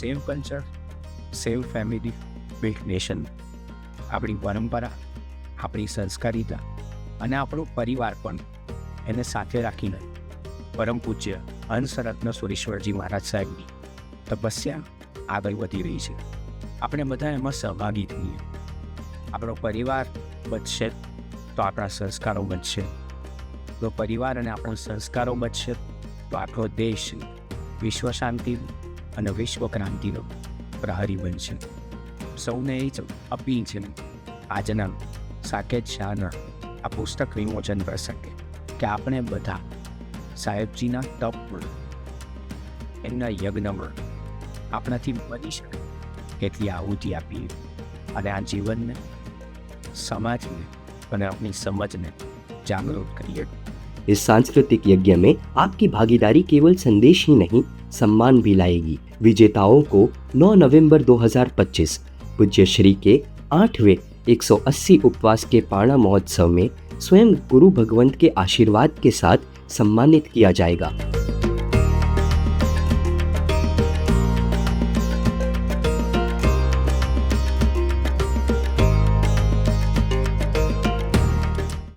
સેવ culture, સેવ family, build nation. આપણી પરંપરા, આપણી સંસ્કારિતા અને આપણો પરિવાર પણ એને સાથે રાખીને પરમ પૂજ્ય હંસરત્ન સુરેશ્વરજી મહારાજ સાહેબની તપસ્યા આગળ વધી રહી છે. આપણે બધા એમાં સહભાગી થઈએ. આપણો પરિવાર બચશે તો આપણા સંસ્કારો બચશે. આપણો પરિવાર અને આપણા સંસ્કારો બચશે તો આપણો દેશ વિશ્વ શાંતિ અને વિશ્વ ક્રાંતિનો પ્રહરી બનશે. સૌને એ જ અપીલ છે આજના સાકેત શાહના આ પુસ્તક વિમોચન પ્રસંગે કે આપણે બધા સાહેબજીના તપમાં, એમના યજ્ઞમાં આપણાથી બની શકે એટલી આહુતિ આપીએ અને આ જીવનને, સમાજને અને આપણી સમજને જાગૃત કરીએ. इस सांस्कृतिक यज्ञ में आपकी भागीदारी केवल संदेश ही नहीं, सम्मान भी लाएगी. विजेताओं को 9 नवंबर 2025 पूज्य श्री के 8वें 180 उपवास के पारणा महोत्सव में स्वयं गुरु भगवंत के आशीर्वाद के साथ सम्मानित किया जाएगा.